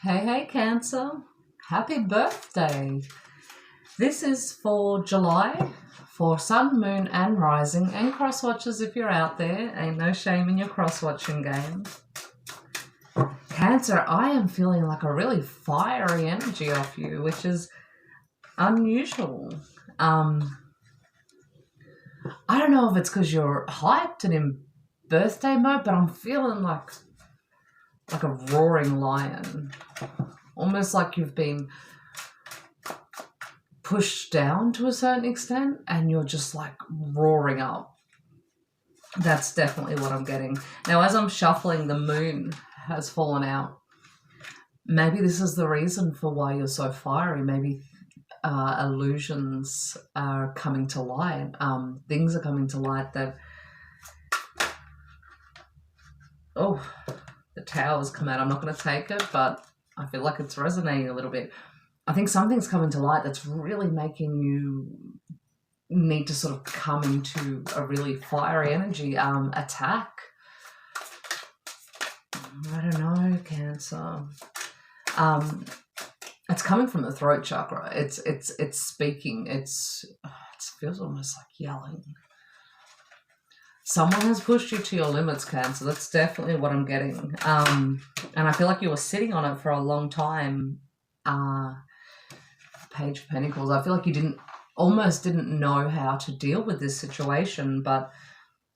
Hey, Cancer. Happy birthday. This is for July for Sun, Moon, and Rising, and cross watchers if you're out there. Ain't no shame in your cross watching game. Cancer, I am feeling like a really fiery energy off you, which is unusual. I don't know if it's because you're hyped and in birthday mode, but I'm feeling like a roaring lion. Almost like you've been pushed down to a certain extent and you're just like roaring up. That's definitely what I'm getting. Now, as I'm shuffling, the moon has fallen out. Maybe this is the reason for why you're so fiery. Maybe illusions are coming to light. Things are coming to light that... Oh, the tower's come out. I'm not going to take it, but I feel like it's resonating a little bit. I think something's coming to light that's really making you need to sort of come into a really fiery energy. Attack. I don't know, Cancer. It's coming from the throat chakra. It's speaking. It feels almost like yelling. Someone has pushed you to your limits, Cancer. That's definitely what I'm getting. And I feel like you were sitting on it for a long time. Page of Pentacles. I feel like you almost didn't know how to deal with this situation, but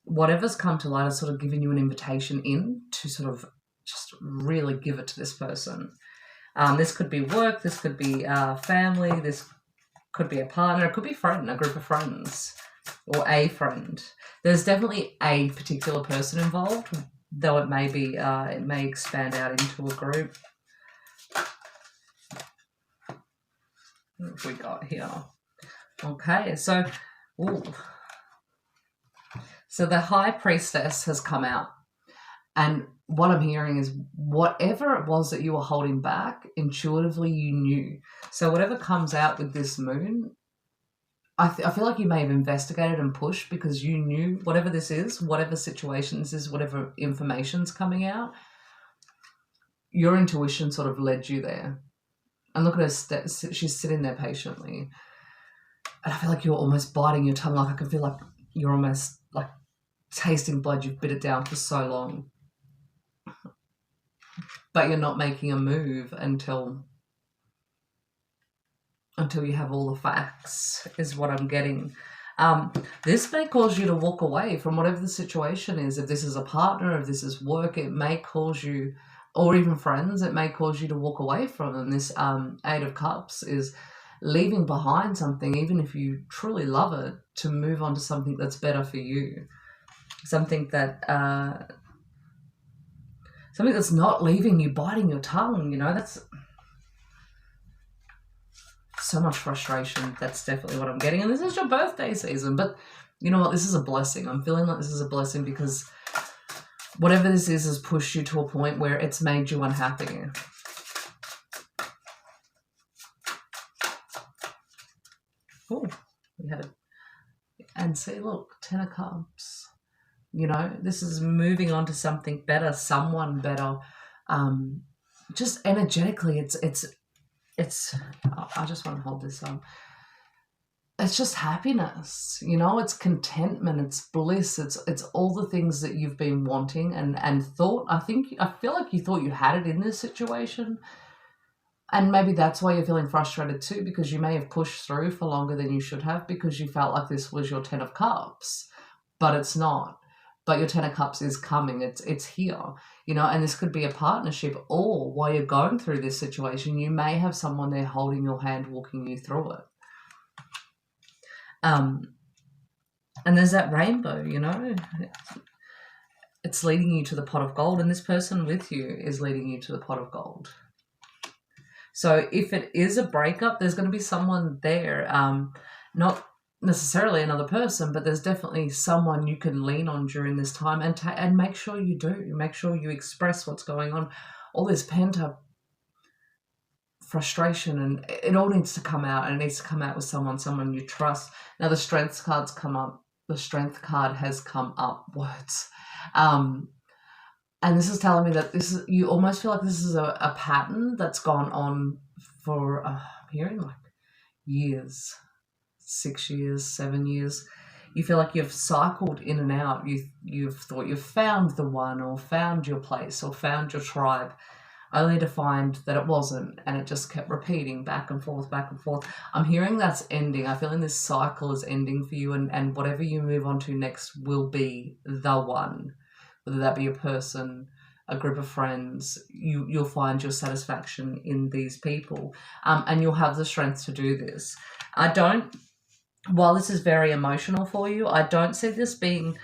whatever's come to light has sort of given you an invitation in to sort of just really give it to this person. This could be work, this could be family, this could be a partner, it could be a friend, a group of friends, or a friend. There's definitely a particular person involved, though it may expand out into a group. What have we got here? Okay, so the High Priestess has come out, and what I'm hearing is whatever it was that you were holding back, intuitively you knew. So whatever comes out with this moon, I feel like you may have investigated and pushed because you knew whatever this is, whatever situation this is, whatever information's coming out, your intuition sort of led you there. And look at her, she's sitting there patiently. And I feel like you're almost biting your tongue. Like I can feel like you're almost like tasting blood. You've bit it down for so long. But you're not making a move until you have all the facts, is what I'm getting. This may cause you to walk away from whatever the situation is. If this is a partner, if this is work, it may cause you, or even friends, it may cause you to walk away from them. This Eight of Cups is leaving behind something, even if you truly love it, to move on to something that's better for you. Something that's not leaving you biting your tongue, that's so much frustration. That's definitely what I'm getting. And this is your birthday season, but you know what? This is a blessing. I'm feeling like this is a blessing because whatever this is has pushed you to a point where it's made you unhappy. Oh, we had it. And see, look, Ten of Cups. This is moving on to something better, someone better. Just energetically, it's. I just want to hold this up. It's just happiness, it's contentment, it's bliss, it's all the things that you've been wanting and thought. I feel like you thought you had it in this situation, and maybe that's why you're feeling frustrated too, because you may have pushed through for longer than you should have because you felt like this was your Ten of Cups, but it's not. But your Ten of Cups is coming, it's here, and this could be a partnership, or while you're going through this situation, you may have someone there holding your hand, walking you through it. And there's that rainbow, it's leading you to the pot of gold, and this person with you is leading you to the pot of gold. So if it is a breakup, there's going to be someone there, not necessarily another person, but there's definitely someone you can lean on during this time, and make sure you do. Make sure you express what's going on. All this pent-up frustration, and it all needs to come out, and it needs to come out with someone you trust. Now the Strength card's come up. The Strength card has come up. Words. And this is telling me that this is, you almost feel like this is a pattern that's gone on for, I'm hearing like years, 6 years, 7 years. You feel like you've cycled in and out. You've thought you've found the one, or found your place, or found your tribe, only to find that it wasn't, and it just kept repeating back and forth, back and forth. I'm hearing that's ending. I feel like this cycle is ending for you, and whatever you move on to next will be the one, whether that be a person, a group of friends. You'll find your satisfaction in these people, and you'll have the strength to do this. While this is very emotional for you, I don't see this being,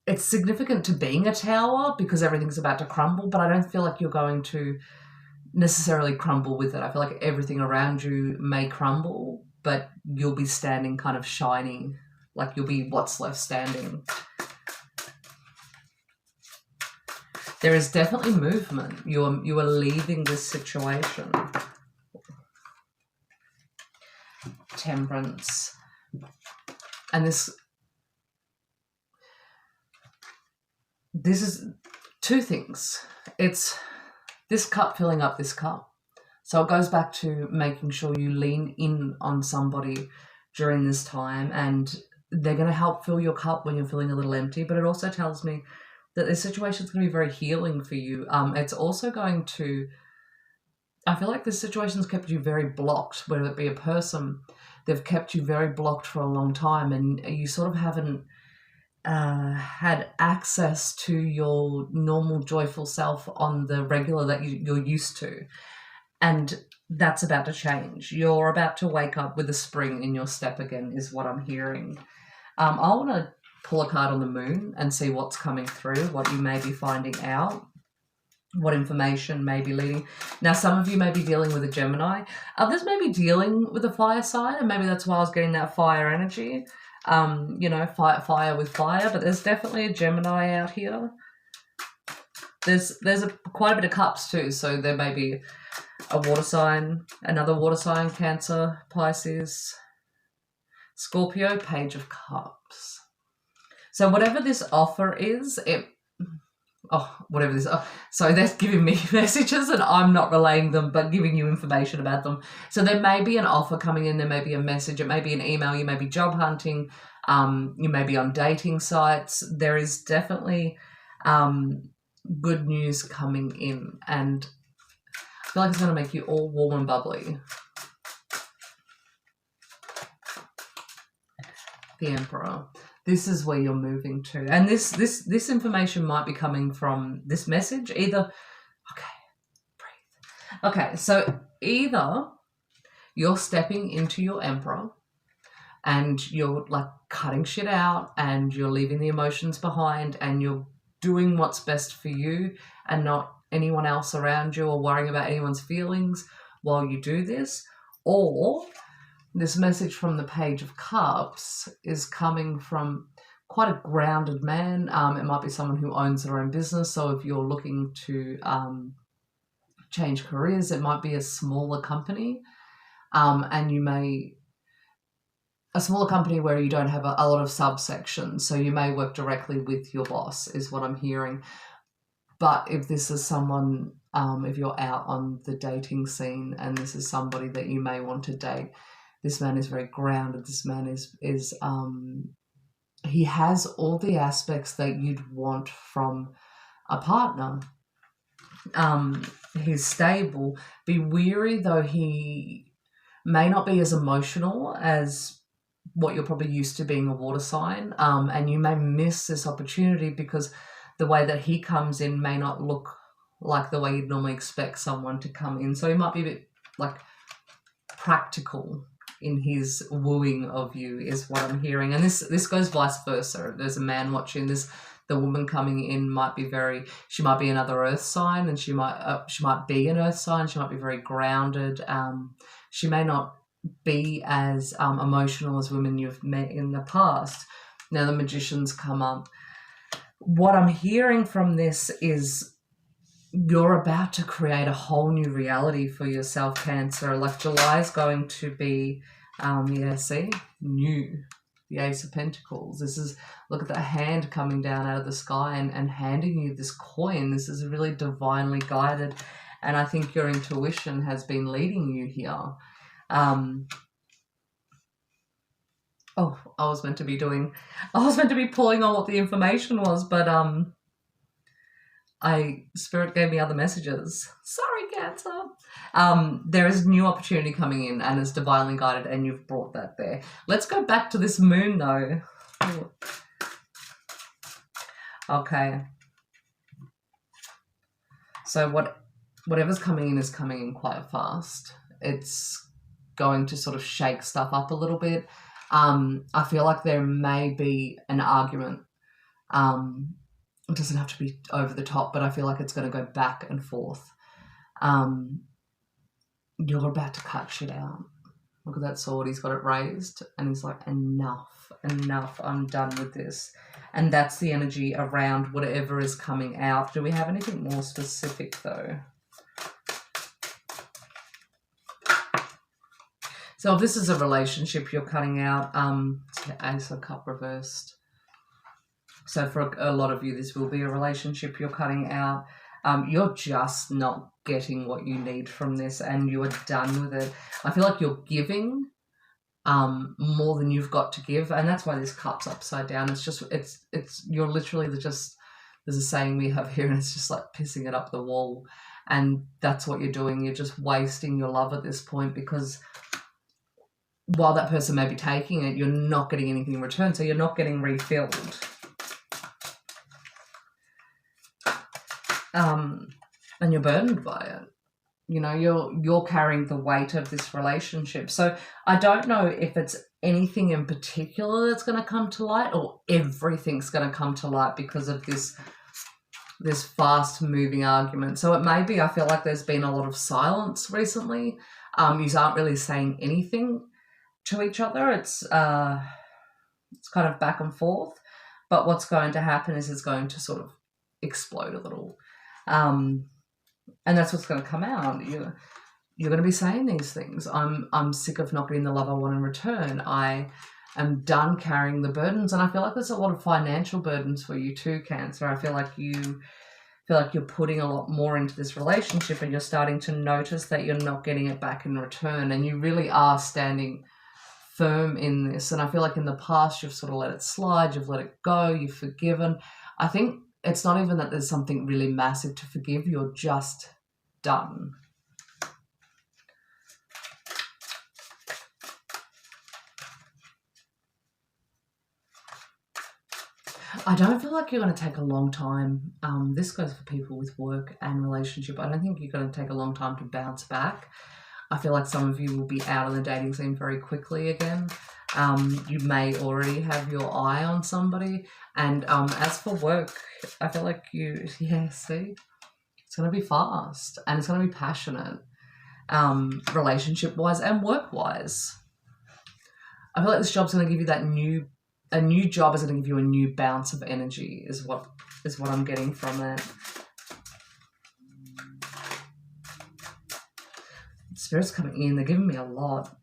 it's significant to being a tower because everything's about to crumble, but I don't feel like you're going to necessarily crumble with it. I feel like everything around you may crumble, but you'll be standing kind of shining, like you'll be what's left standing. There is definitely movement. You are leaving this situation. Temperance. And this is two things. It's this cup filling up this cup. So it goes back to making sure you lean in on somebody during this time, and they're going to help fill your cup when you're feeling a little empty. But it also tells me that this situation is going to be very healing for you. It's also going to, I feel like this situation's kept you very blocked, whether it be a person. They've kept you very blocked for a long time, and you sort of haven't had access to your normal joyful self on the regular that you're used to. And that's about to change. You're about to wake up with a spring in your step again, is what I'm hearing. I want to pull a card on the moon and see what's coming through, what you may be finding out, what information may be leading. Now, some of you may be dealing with a Gemini. Others may be dealing with a fire sign, and maybe that's why I was getting that fire energy. Fire with fire, but there's definitely a Gemini out here. There's quite a bit of cups too, so there may be a water sign, another water sign, Cancer, Pisces, Scorpio, Page of Cups. So whatever this offer is, so they're giving me messages and I'm not relaying them, but giving you information about them. So there may be an offer coming in, there may be a message, it may be an email, you may be job hunting, you may be on dating sites. There is definitely good news coming in, and I feel like it's going to make you all warm and bubbly. The Emperor. This is where you're moving to. And this information might be coming from this message. Breathe. Okay, so either you're stepping into your Emperor and you're like cutting shit out and you're leaving the emotions behind and you're doing what's best for you and not anyone else around you, or worrying about anyone's feelings while you do this, or this message from the Page of Cups is coming from quite a grounded man. It might be someone who owns their own business. So if you're looking to change careers, it might be a smaller company. And a smaller company where you don't have a lot of subsections. So you may work directly with your boss, is what I'm hearing. But if this is someone, if you're out on the dating scene and this is somebody that you may want to date, this man is very grounded. This man is he has all the aspects that you'd want from a partner. He's stable. Be weary, though he may not be as emotional as what you're probably used to being a water sign. And you may miss this opportunity because the way that he comes in may not look like the way you'd normally expect someone to come in. So he might be a bit like practical in his wooing of you, is what I'm hearing. And this goes vice versa. There's a man watching this. The woman coming in might be she might be another earth sign, and she might be an earth sign. She might be very grounded. She may not be as emotional as women you've met in the past. Now the Magicians come up. What I'm hearing from this is you're about to create a whole new reality for yourself, Cancer. Like July is going to be, new. the Ace of Pentacles. This is, look at the hand coming down out of the sky and handing you this coin. This is really divinely guided. And I think your intuition has been leading you here. Oh, I was meant to be pulling on what the information was, but Spirit gave me other messages. Sorry, Cancer. There is new opportunity coming in and it's divinely guided, and you've brought that there. Let's go back to this moon though. Okay. So whatever's coming in is coming in quite fast. It's going to sort of shake stuff up a little bit. I feel like there may be an argument. It doesn't have to be over the top, but I feel like it's going to go back and forth. You're about to cut shit out. Look at that sword. He's got it raised and he's like, enough, I'm done with this. And that's the energy around whatever is coming out. Do we have anything more specific though? So if this is a relationship you're cutting out, Ace of Cup reversed. So for a lot of you, this will be a relationship you're cutting out. You're just not getting what you need from this and you are done with it. I feel like you're giving more than you've got to give, and that's why this cup's upside down. It's just, you're literally there's a saying we have here, and it's just like pissing it up the wall. And that's what you're doing. You're just wasting your love at this point, because while that person may be taking it, you're not getting anything in return, so you're not getting refilled. And you're burdened by it. You know, you're carrying the weight of this relationship. So I don't know if it's anything in particular that's going to come to light, or everything's going to come to light because of this fast moving argument. So it may be, I feel like there's been a lot of silence recently. You aren't really saying anything to each other. It's kind of back and forth, but what's going to happen is it's going to sort of explode a little, and that's what's going to come out. You're going to be saying these things. I'm sick of not getting the love I want in return. I am done carrying the burdens, and I feel like there's a lot of financial burdens for you too, Cancer. I feel like you're putting a lot more into this relationship, and you're starting to notice that you're not getting it back in return, and you really are standing firm in this. And I feel like in the past you've sort of let it slide, you've let it go, you've forgiven. I think it's not even that there's something really massive to forgive, you're just done. I don't feel like you're going to take a long time. This goes for people with work and relationship. I don't think you're going to take a long time to bounce back. I feel like some of you will be out of the dating scene very quickly again. You may already have your eye on somebody. And as for work, I feel like see, it's going to be fast and it's going to be passionate, relationship-wise and work-wise. I feel like this job's going to give you a new job is going to give you a new bounce of energy is what I'm getting from it. Spirit's coming in. They're giving me a lot.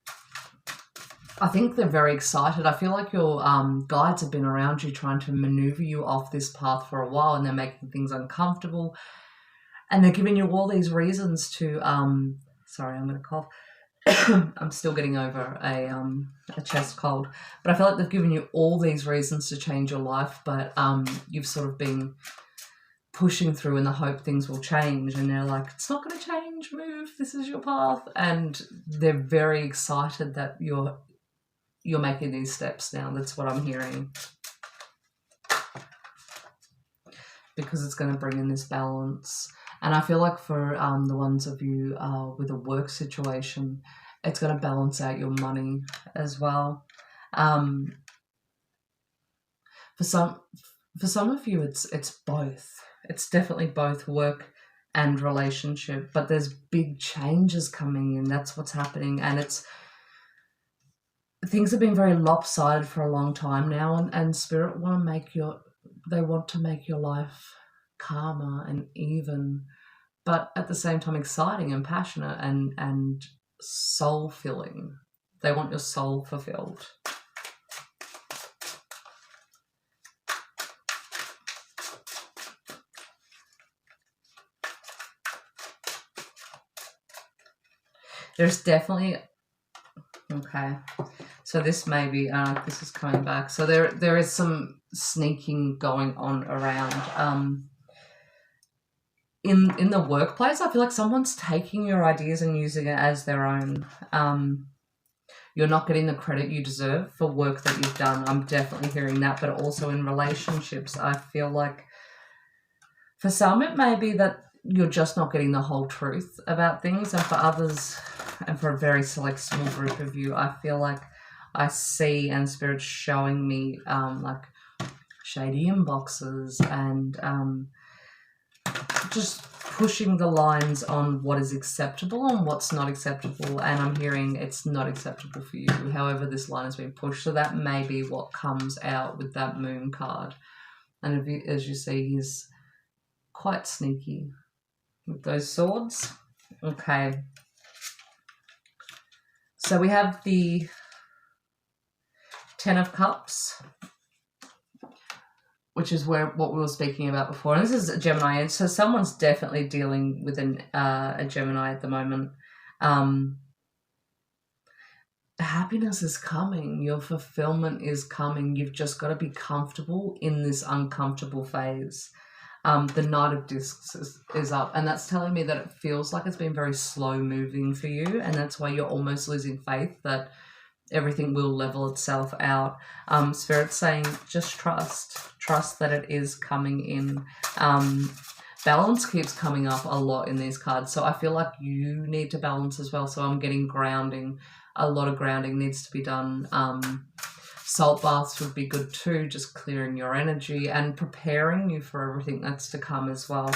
I think they're very excited. I feel like your guides have been around you trying to maneuver you off this path for a while, and they're making things uncomfortable. And they're giving you all these reasons to... sorry, I'm going to cough. I'm still getting over a chest cold. But I feel like they've given you all these reasons to change your life, but you've sort of been pushing through in the hope things will change, and they're like, it's not going to change, move, this is your path. And they're very excited that you're making these steps now. That's what I'm hearing, because it's going to bring in this balance. And I feel like for the ones of you with a work situation, it's going to balance out your money as well. For some of you, it's both. It's definitely both work and relationship, but there's big changes coming in. That's what's happening, and things have been very lopsided for a long time now, and Spirit want to make your life calmer and even, but at the same time exciting and passionate and soul filling. They want your soul fulfilled. There's definitely, okay, so this may be, this is coming back. So there is some sneaking going on around. In the workplace, I feel like someone's taking your ideas and using it as their own. You're not getting the credit you deserve for work that you've done. I'm definitely hearing that, but also in relationships, I feel like for some it may be that you're just not getting the whole truth about things, and for others, and for a very select small group of you, I feel like I see and Spirit's showing me like shady inboxes and just pushing the lines on what is acceptable and what's not acceptable, and I'm hearing it's not acceptable for you. However, this line has been pushed, so that may be what comes out with that moon card. And if you, as you see, he's quite sneaky with those swords. Okay. So we have the Ten of Cups, which is what we were speaking about before. And this is a Gemini, and so someone's definitely dealing with a Gemini at the moment. Happiness is coming. Your fulfillment is coming. You've just got to be comfortable in this uncomfortable phase. The Knight of Discs is up, and that's telling me that it feels like it's been very slow moving for you, and that's why you're almost losing faith that everything will level itself out. Spirit's saying just trust that it is coming in. Balance keeps coming up a lot in these cards, so I feel like you need to balance as well. So I'm getting grounding. A lot of grounding needs to be done. Salt baths would be good too, just clearing your energy and preparing you for everything that's to come as well.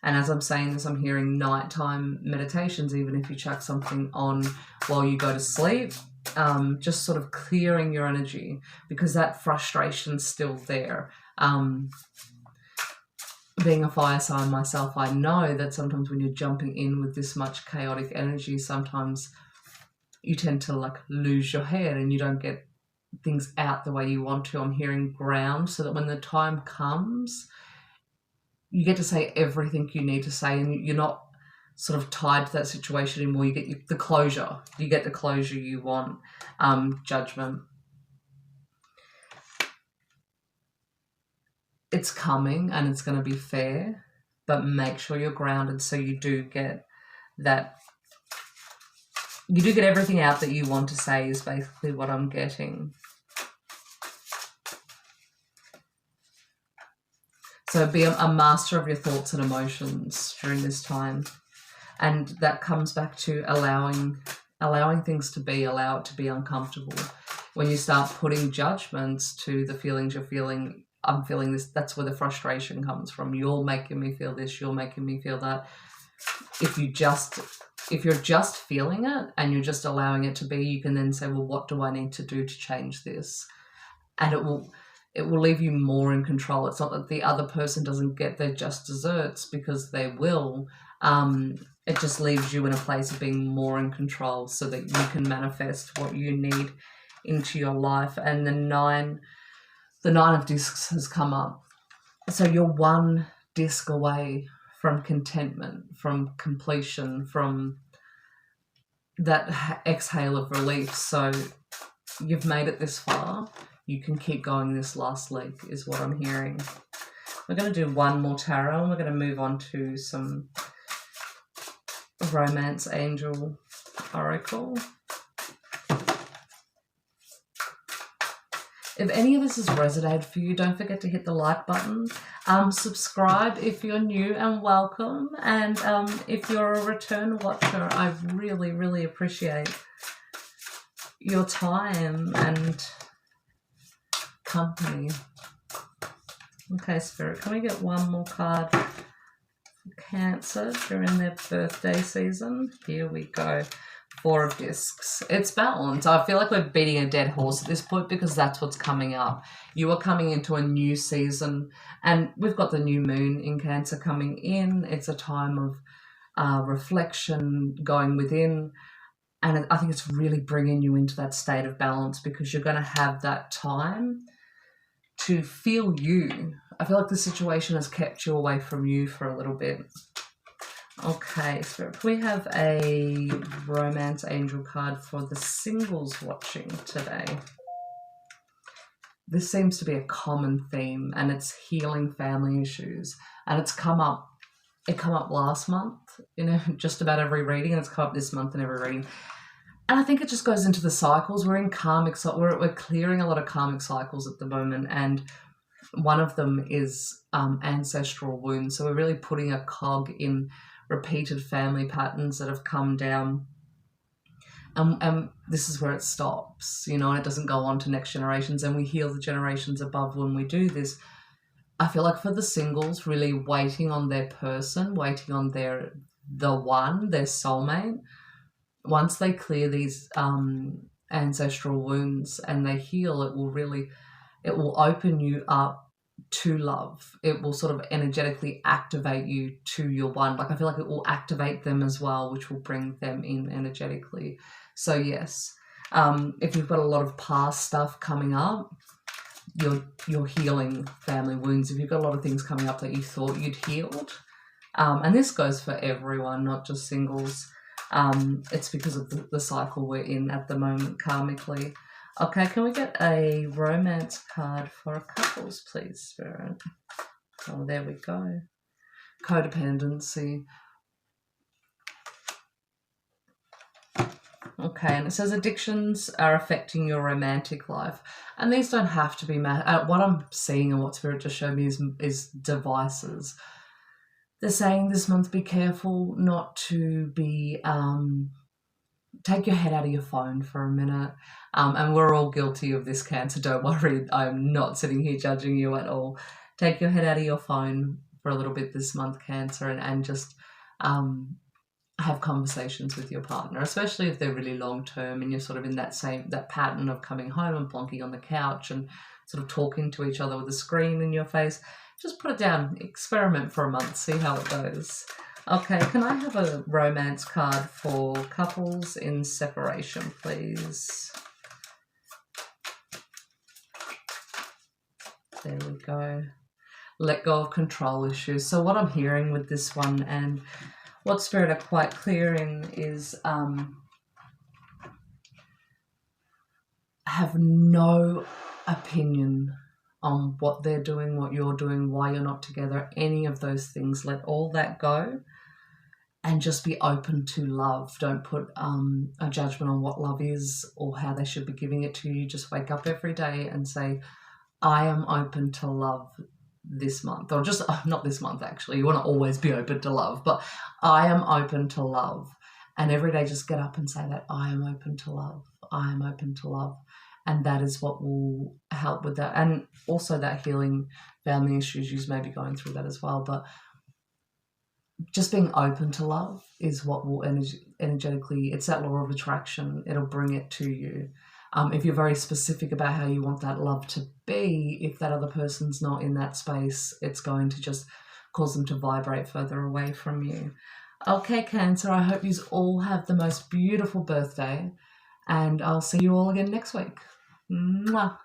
And as I'm saying this, I'm hearing nighttime meditations, even if you chuck something on while you go to sleep, just sort of clearing your energy, because that frustration's still there. Being a fire sign myself, I know that sometimes when you're jumping in with this much chaotic energy, sometimes you tend to like lose your head and you don't get things out the way you want to. I'm hearing ground, so that when the time comes, you get to say everything you need to say, and you're not sort of tied to that situation anymore. You get the closure. You get the closure you want. Judgment. It's coming and it's going to be fair, but make sure you're grounded so you do get that. You do get everything out that you want to say is basically what I'm getting. So be a master of your thoughts and emotions during this time. And that comes back to allowing things to be, allow it to be uncomfortable. When you start putting judgments to the feelings you're feeling, I'm feeling this, that's where the frustration comes from. You're making me feel this, you're making me feel that. If you're just feeling it and you're just allowing it to be, you can then say, well, what do I need to do to change this? And it will leave you more in control. It's not that the other person doesn't get their just desserts, because they will. It just leaves you in a place of being more in control so that you can manifest what you need into your life. And the Nine of Discs has come up. So you're one disc away from contentment, from completion, from that exhale of relief. So you've made it this far. You can keep going this last leg is what I'm hearing. We're going to do one more tarot and we're going to move on to some Romance Angel Oracle. If any of this has resonated for you, don't forget to hit the like button. Subscribe if you're new, and welcome. And if you're a return watcher, I really, really appreciate your time and company. Okay, Spirit, can we get one more card for Cancer during their birthday season? Here we go. Four of Discs. It's balance. I feel like we're beating a dead horse at this point, because that's what's coming up. You are coming into a new season, and we've got the new moon in Cancer coming in. It's a time of reflection, going within, and I think it's really bringing you into that state of balance, because you're going to have that time to feel you. I feel like the situation has kept you away from you for a little bit. Okay, Spirit, we have a romance angel card for the singles watching today. This seems to be a common theme, and it's healing family issues. And it's come up. It came up last month, just about every reading, and it's come up this month in every reading. And I think it just goes into the cycles. We're in karmic, we're clearing a lot of karmic cycles at the moment, and one of them is ancestral wounds. So we're really putting a cog in repeated family patterns that have come down. And this is where it stops, and it doesn't go on to next generations, and we heal the generations above when we do this. I feel like for the singles, really waiting on their person, waiting on their soulmate. Once they clear these ancestral wounds and they heal, it will open you up to love. It will sort of energetically activate you to your one. Like, I feel like it will activate them as well, which will bring them in energetically. So yes, if you've got a lot of past stuff coming up, you're healing family wounds. If you've got a lot of things coming up that you thought you'd healed, and this goes for everyone, not just singles, it's because of the cycle we're in at the moment karmically. Okay, can we get a romance card for couples, please, Spirit? Oh, there we go. Codependency. Okay, and it says addictions are affecting your romantic life. And these don't have to be... what I'm seeing and what Spirit just showed me is devices. They're saying this month, be careful not to be... take your head out of your phone for a minute. And we're all guilty of this, Cancer. Don't worry. I'm not sitting here judging you at all. Take your head out of your phone for a little bit this month, Cancer, and just have conversations with your partner, especially if they're really long term and you're sort of in that pattern of coming home and plonking on the couch and sort of talking to each other with a screen in your face. Just put it down. Experiment for a month. See how it goes. Okay, can I have a romance card for couples in separation, please? There we go. Let go of control issues. So what I'm hearing with this one, and what Spirit are quite clear in, is have no opinion on what they're doing, what you're doing, why you're not together, any of those things. Let all that go. And just be open to love. Don't put a judgment on what love is or how they should be giving it to you. Just wake up every day and say, I am open to love this month. Or just, not this month actually. You want to always be open to love. But I am open to love. And every day just get up and say that, I am open to love. I am open to love. And that is what will help with that. And also that healing family issues, you may be going through that as well. But just being open to love is what will energetically, it's that law of attraction. It'll bring it to you. If you're very specific about how you want that love to be, if that other person's not in that space, it's going to just cause them to vibrate further away from you. Okay, Cancer, I hope you all have the most beautiful birthday, and I'll see you all again next week. Mwah.